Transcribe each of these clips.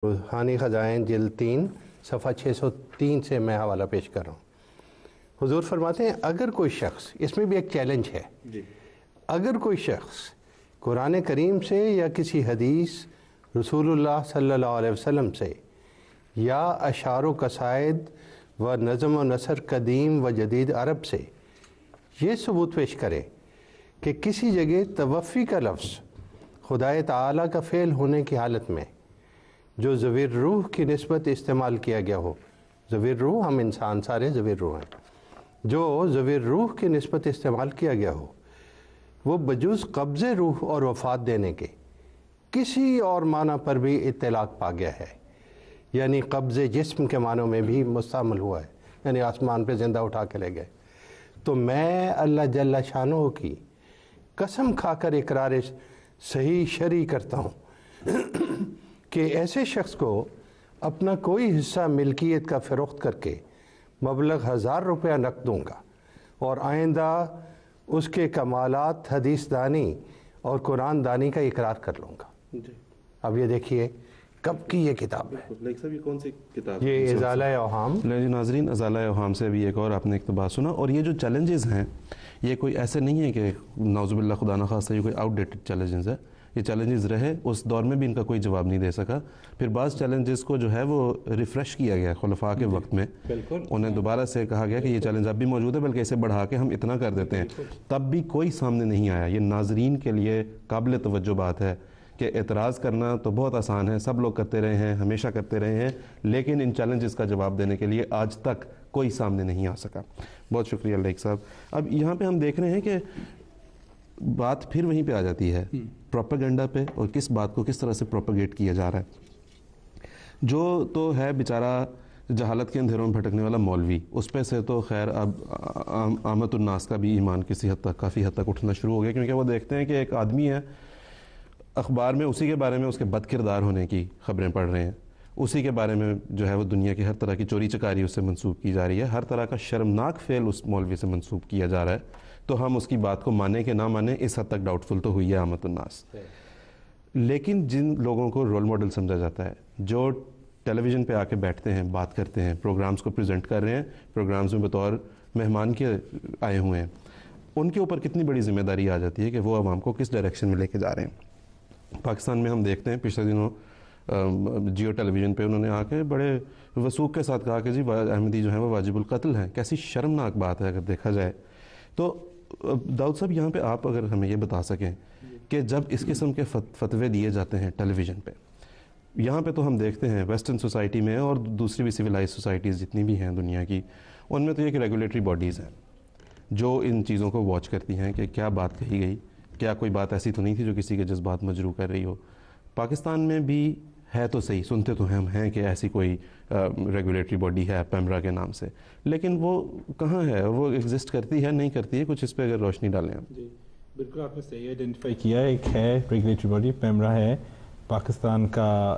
روحانی خزائن جلد 3 صفحہ 603 سے میں حوالہ پیش کر رہا ہوں۔ حضور فرماتے ہیں اگر کوئی شخص، اس میں بھی ایک چیلنج ہے، اگر کوئی شخص قرآن کریم سے یا کسی حدیث رسول اللہ صلی اللہ علیہ وسلم سے یا اشعار و قصائد و نظم و نثر قدیم و جدید عرب سے یہ ثبوت پیش کرے کہ کسی جگہ توفی کا لفظ خدائے تعالیٰ کا فعل ہونے کی حالت میں جو ضویر روح کی نسبت استعمال کیا گیا ہو، ضویر روح، ہم انسان سارے ضویر روح ہیں، جو ضویر روح کی نسبت استعمال کیا گیا ہو وہ بجز قبض روح اور وفات دینے کے کسی اور معنی پر بھی اطلاق پا گیا ہے، یعنی قبض جسم کے معنوں میں بھی مستعمل ہوا ہے، یعنی آسمان پہ زندہ اٹھا کے لے گئے، تو میں اللہ جل شانہ کی قسم کھا کر اقرار صحیح شرعی کرتا ہوں کہ ایسے شخص کو اپنا کوئی حصہ ملکیت کا فروخت کر کے مبلغ 1000 روپیہ نقد دوں گا، اور آئندہ اس کے کمالات حدیث دانی اور قرآن دانی کا اقرار کر لوں گا۔ اب یہ دیکھیے کب کی یہ کتاب ہے، یہ کون سی کتاب؟ یہ ازالہ اوہام۔ ناظرین، ازالہ اوہام سے ابھی ایک اور آپ نے اقتباس سنا، اور یہ جو چیلنجز ہیں یہ کوئی ایسے نہیں ہے کہ نعوذ باللہ خدا نخواستہ یہ کوئی آؤٹ ڈیٹڈ چیلنجز ہے، یہ چیلنجز رہے، اس دور میں بھی ان کا کوئی جواب نہیں دے سکا، پھر بعض چیلنجز کو جو ہے وہ ریفریش کیا گیا خلفاء کے وقت میں، انہیں دوبارہ سے کہا گیا کہ یہ چیلنج اب بھی موجود ہے، بلکہ اسے بڑھا کے ہم اتنا کر دیتے ہیں، تب بھی کوئی سامنے نہیں آیا۔ یہ ناظرین کے لیے قابل توجہ بات ہے کہ اعتراض کرنا تو بہت آسان ہے، سب لوگ کرتے رہے ہیں، ہمیشہ کرتے رہے ہیں، لیکن ان چیلنجز کا جواب دینے کے لیے آج تک کوئی سامنے نہیں آ سکا۔ بہت شکریہ لیک صاحب۔ اب یہاں پہ ہم دیکھ رہے ہیں کہ بات پھر وہیں پہ آ جاتی ہے پروپیگنڈا پہ، اور کس بات کو کس طرح سے پروپیگیٹ کیا جا رہا ہے۔ جو تو ہے بیچارہ جہالت کے اندھیروں میں بھٹکنے والا مولوی، اس پہ سے تو خیر اب عامت الناس کا بھی ایمان کسی حد تک، کافی حد تک اٹھنا شروع ہو گیا، کیونکہ وہ دیکھتے ہیں کہ ایک آدمی ہے، اخبار میں اسی کے بارے میں اس کے بد کردار ہونے کی خبریں پڑھ رہے ہیں، اسی کے بارے میں جو ہے وہ دنیا کی ہر طرح کی چوری چکاری اس سے منسوب کی جا رہی ہے، ہر طرح کا شرمناک فعل اس مولوی سے منسوب کیا جا رہا ہے، تو ہم اس کی بات کو مانیں کہ نہ مانیں اس حد تک ڈاؤٹ فل تو ہوئی ہے عامت الناس۔ لیکن جن لوگوں کو رول ماڈل سمجھا جاتا ہے، جو ٹیلی ویژن پہ آ کے بیٹھتے ہیں، بات کرتے ہیں، پروگرامز کو پریزنٹ کر رہے ہیں، پروگرامز میں بطور مہمان کے آئے ہوئے ہیں، ان کے اوپر کتنی بڑی ذمہ داری آ جاتی ہے کہ وہ عوام کو کس ڈائریکشن میں لے کے جا رہے ہیں۔ پاکستان میں ہم دیکھتے ہیں پچھلے دنوں جیو ٹیلی ویژن پہ انہوں نے آ کے بڑے وثوق کے ساتھ کہا کہ جی احمدی جو ہیں وہ واجب القتل ہیں۔ کیسی شرمناک بات ہے اگر دیکھا جائے تو۔ داؤد صاحب، یہاں پہ آپ اگر ہمیں یہ بتا سکیں کہ جب اس قسم کے فتوے دیے جاتے ہیں ٹیلی ویژن پہ، یہاں پہ تو ہم دیکھتے ہیں ویسٹرن سوسائٹی میں اور دوسری بھی سویلائز سوسائٹیز جتنی بھی ہیں دنیا کی، ان میں تو یہ کہ ریگولیٹری باڈیز ہیں جو ان چیزوں کو واچ کرتی ہیں کہ کیا بات کہی گئی، کیا کوئی بات ایسی تو نہیں تھی جو کسی کے جذبات مجروح کر رہی ہو۔ پاکستان میں بھی ہے تو صحیح، سنتے تو ہم ہیں کہ ایسی کوئی ریگولیٹری باڈی ہے پیمرا کے نام سے، لیکن وہ کہاں ہے، وہ ایگزسٹ کرتی ہے نہیں کرتی ہے؟ کچھ اس پہ اگر روشنی ڈالیں آپ۔ جی بالکل، آپ نے صحیح آئیڈینٹیفائی کیا، ایک ہے ریگولیٹری باڈی، پیمرا ہے، پاکستان کا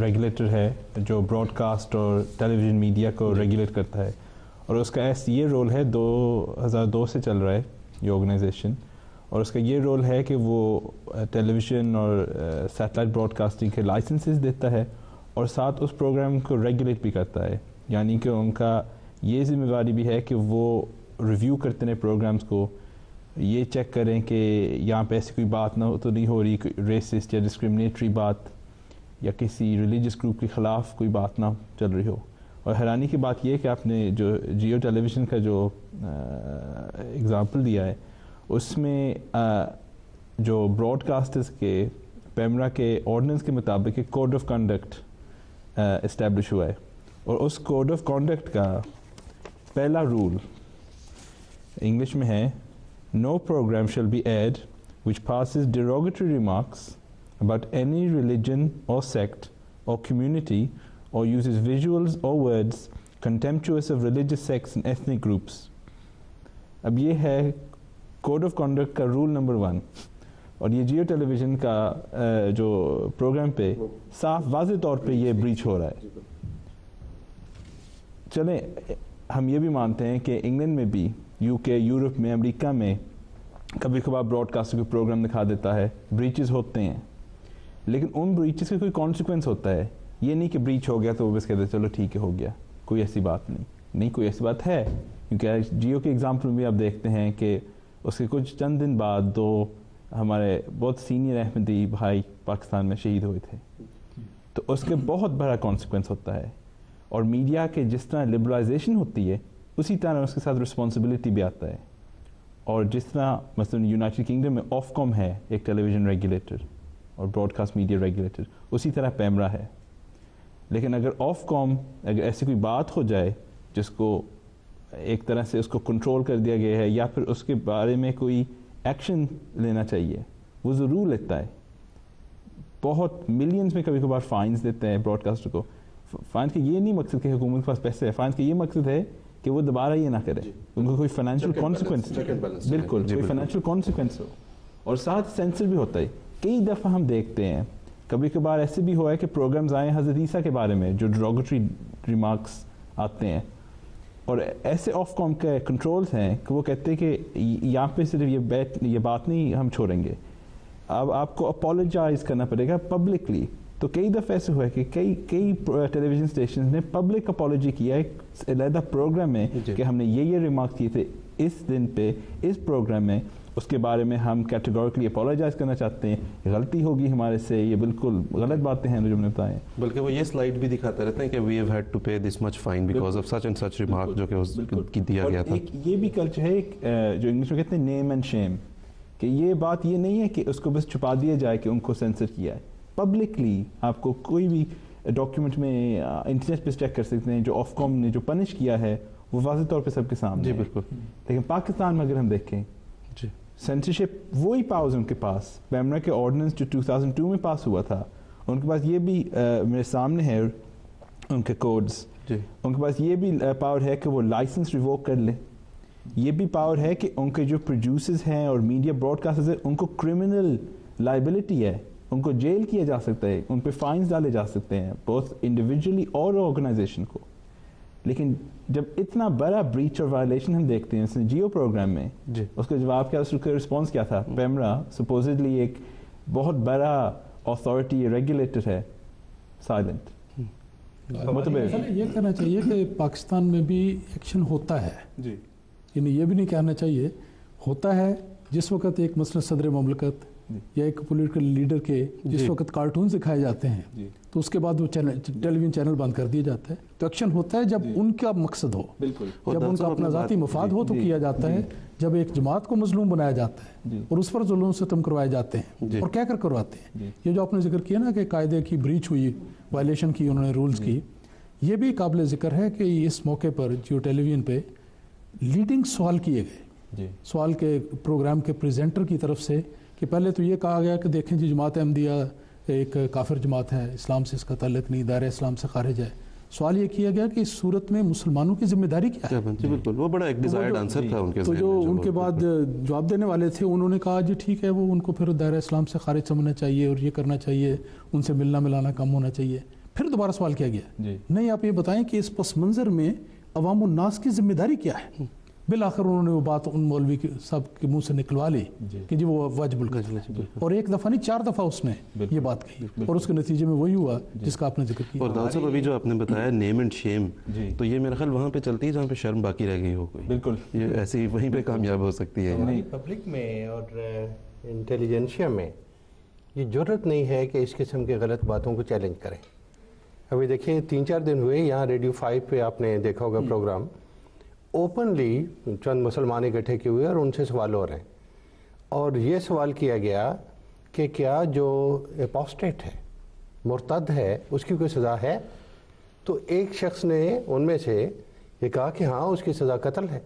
ریگولیٹر ہے جو براڈ کاسٹ اور ٹیلی ویژن میڈیا کو ریگولیٹ کرتا ہے، اور اس کا یہ رول ہے 2002 سے چل رہا ہے یہ آرگنائزیشن، اور اس کا یہ رول ہے کہ وہ ٹیلی ویژن اور سیٹلائٹ براڈ کاسٹنگ کے لائسنسز دیتا ہے، اور ساتھ اس پروگرام کو ریگولیٹ بھی کرتا ہے، یعنی کہ ان کا یہ ذمہ داری بھی ہے کہ وہ ریویو کرتے ہیں پروگرامز کو، یہ چیک کریں کہ یہاں پہ ایسی کوئی بات نہ تو نہیں ہو رہی، ریسسٹ یا ڈسکرمنیٹری بات یا کسی ریلیجس گروپ کے خلاف کوئی بات نہ چل رہی ہو۔ اور حیرانی کی بات یہ ہے کہ آپ نے جو جیو ٹیلی ویژن کا جو اگزامپل دیا ہے، اس میں جو براڈ کاسٹرز کے پیمرا کے آرڈیننس کے مطابق ایک کوڈ آف کنڈکٹ اسٹیبلش ہوا ہے، اور اس کوڈ آف کنڈکٹ کا پہلا رول انگلش میں ہے No program shall be aired which passes derogatory remarks about any religion or sect or community or uses visuals or words contemptuous of religious sects and ethnic groups. اب یہ ہے code of conduct کا roll number 1، اور یہ جیو ٹیلی vision کا جو programme پہ صاف واضح طور پہ یہ بریچ ہو رہا ہے۔ چلیں ہم یہ بھی مانتے ہیں کہ انگلینڈ میں بھی، یو کے، یورپ میں، امریکہ میں کبھی کبھار براڈ کاسٹ کوئی پروگرام دکھا دیتا ہے، بریچز ہوتے ہیں، لیکن ان بریچز کا کوئی کانسیکوینس ہوتا ہے، یہ نہیں کہ بریچ ہو گیا تو وہ بس کہتے چلو ٹھیک ہے ہو گیا, کوئی ایسی بات نہیں, کوئی ایسی بات ہے, کیونکہ جیو کے ایگزامپل بھی آپ دیکھتے ہیں کہ اس کے کچھ چند دن بعد 2 ہمارے بہت سینئر احمدی بھائی پاکستان میں شہید ہوئے تھے, تو اس کے بہت بڑا کانسیکوینس ہوتا ہے. اور میڈیا کے جس طرح لبرلائزیشن ہوتی ہے اسی طرح اس کے ساتھ رسپانسبلٹی بھی آتا ہے. اور جس طرح مثلاً یونائٹڈ کنگڈم میں آف کام ہے ایک ٹیلی ویژن ریگولیٹر اور براڈ کاسٹ میڈیا ریگولیٹر, اسی طرح پیمرا ہے. لیکن اگر آف کام اگر ایسی کوئی بات ہو جائے جس کو ایک طرح سے اس کو کنٹرول کر دیا گیا ہے یا پھر اس کے بارے میں کوئی ایکشن لینا چاہیے, وہ ضرور لیتا ہے. بہت ملینز میں کبھی کبھار فائنز دیتے ہیں براڈ کاسٹر کو. فائنز کا یہ نہیں مقصد کہ حکومت کے پاس پیسے ہے, فائنز کا یہ مقصد ہے کہ وہ دوبارہ یہ نہ کرے, ان کو کوئی فائنینشیل کانسیکوینس, بالکل کوئی فائنینشیل کانسیکوینس ہو. اور ساتھ سینسر بھی ہوتا ہے. کئی دفعہ ہم دیکھتے ہیں کبھی کبھار ایسے بھی ہوا ہے کہ پروگرامز آئے حضرت عیسیٰ کے بارے میں جو ڈیروگیٹری ریمارکس آتے ہیں, اور ایسے آف کام کے کنٹرولز ہیں کہ وہ کہتے ہیں کہ یہاں پہ صرف یہ بات نہیں ہم چھوڑیں گے, اب آپ کو اپولوجائز کرنا پڑے گا پبلکلی. تو کئی دفعہ ایسے ہوا ہے کہ کئی ٹیلی ویژن اسٹیشنز نے پبلک اپولوجی کیا ہے علیحدہ پروگرام میں کہ ہم نے یہ ریمارکس کیے تھے اس دن پہ اس پروگرام میں, اس کے بارے میں ہم کیٹیگوریکلی اپولوجائز کرنا چاہتے ہیں, غلطی ہوگی ہمارے سے, یہ بالکل غلط باتیں ہیں جو ہم نے بتائیں. بلکہ وہ یہ سلائڈ بھی دکھاتے رہتے ہیں کہ we have had to pay this much fine because of such and such remark جو کہ دیا گیا تھا. یہ بھی کلچر ہے جو انگلش میں کہتے ہیں نیم اینڈ شیم, کہ یہ بات یہ نہیں ہے کہ اس کو بس چھپا دیا جائے کہ ان کو سینسر کیا ہے. پبلکلی آپ کو کوئی بھی ڈاکیومنٹ میں انٹرنیٹ پہ چیک کر سکتے ہیں جو آف کام نے جو پنش کیا ہے وہ واضح طور پہ سب کے سامنے. جی بالکل. لیکن پاکستان میں اگر ہم دیکھیں جی سینسرشپ وہی پاورز ان کے پاس, پیمرا کے آرڈیننس جو 2002 میں پاس ہوا تھا ان کے پاس یہ بھی میرے سامنے ہے ان کے کوڈز, ان کے پاس یہ بھی پاور ہے کہ وہ لائسنس ریووک کر لیں. یہ بھی پاور ہے کہ ان کے جو پروڈیوسرز ہیں اور میڈیا براڈ کاسٹرز ہیں ان کو کرمنل لائبلٹی ہے, ان کو جیل کیا جا سکتا ہے, ان پہ فائنز ڈالے جا سکتے ہیں بہت انڈیویجولی اور آرگنائزیشن کو. لیکن جب اتنا بڑا بریچ اور وائلیشن ہم دیکھتے ہیں اس نے جیو پروگرام میں, اس کا جواب کیا, اس کا رسپانس کیا تھا؟ پیمرا سپوزڈلی ایک بہت بڑا اتھارٹی ریگولیٹر ہے, سائلنٹ. یہ کہنا چاہیے کہ پاکستان میں بھی ایکشن ہوتا ہے, یعنی یہ بھی نہیں کہنا چاہیے, ہوتا ہے. جس وقت ایک مثلا صدر مملکت یا ایک پولیٹیکل لیڈر کے جس وقت کارٹونز دکھائے جاتے ہیں تو اس کے بعد وہ ٹیلی ویژن چینل بند کر دیا جاتا ہے. تو ایکشن ہوتا ہے جب ان کا مقصد ہو, جب ان کا اپنا ذاتی مفاد ہو تو کیا جاتا ہے, جب ایک جماعت کو مظلوم بنایا جاتا ہے اور اس پر ظلم ستم کروائے جاتے ہیں, اور کیا کر کرواتے ہیں. یہ جو آپ نے ذکر کیا نا کہ قاعدے کی بریچ ہوئی, وائلیشن کی انہوں نے رولز کی, یہ بھی قابل ذکر ہے کہ اس موقع پر جیو ٹیلی ویژن پہ لیڈنگ سوال کیے گئے, سوال کے پروگرام کے پریزنٹر کی طرف سے, کہ پہلے تو یہ کہا گیا کہ دیکھیں جی جماعت احمدیہ ایک کافر جماعت ہے, اسلام سے اس کا تعلق نہیں, دائرہ اسلام سے خارج ہے. سوال یہ کیا گیا کہ اس صورت میں مسلمانوں کی ذمہ داری کیا ہے. بالکل وہ بڑا ایک ڈیزائرڈ آنسر تھا ان کے ذہن میں. تو جو ان کے بعد جواب دینے والے تھے انہوں نے کہا جی ٹھیک ہے, وہ ان کو پھر دائرہ اسلام سے خارج سمجھنا چاہیے اور یہ کرنا چاہیے, ان سے ملنا ملانا کم ہونا چاہیے. پھر دوبارہ سوال کیا گیا, نہیں آپ یہ بتائیں کہ اس پس منظر میں عوام الناس کی ذمہ داری کیا ہے. بالآخر انہوں نے وہ بات ان مولوی صاحب کے منہ سے نکلوا لی کہ جی وہ واجب القتل ہے, اور ایک دفعہ نہیں 4 دفعہ اس نے یہ بات کہی, اور اس کے نتیجے میں وہی ہوا جس کا آپ نے ذکر کیا. اور داؤد صاحب ابھی جو آپ نے بتایا نیم اینڈ شیم, تو یہ میرا خیال وہاں پہ چلتی ہے جہاں پہ شرم باقی رہ گئی ہو کوئی. بالکل یہ ایسی وہیں پہ کامیاب ہو سکتی ہے. پبلک میں اور انٹیلیجنشیا میں یہ جرت نہیں ہے کہ اس قسم کے غلط باتوں کو چیلنج کریں. ابھی دیکھیں 3-4 دن ہوئے یہاں ریڈیو 5 پہ آپ نے دیکھا ہوگا پروگرام, اوپنلی چند مسلمان اکٹھے کیے ہوئے اور ان سے سوال ہو رہے ہیں, اور یہ سوال کیا گیا کہ کیا جو اپوسٹیٹ ہے, مرتد ہے, اس کی کوئی سزا ہے؟ تو ایک شخص نے ان میں سے یہ کہا کہ ہاں اس کی سزا قتل ہے,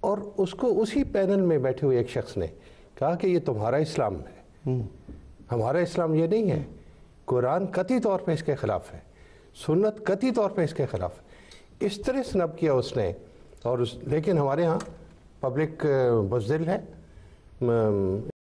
اور اس کو اسی پینل میں بیٹھے ہوئے ایک شخص نے کہا کہ یہ تمہارا اسلام ہے, ہمارا اسلام یہ نہیں ہے. قرآن قطعی طور پہ اس کے خلاف ہے, سنت قطعی طور پہ اس کے خلاف ہے. اس طرح سنب کیا اس نے, اور لیکن ہمارے ہاں پبلک بزدل ہے.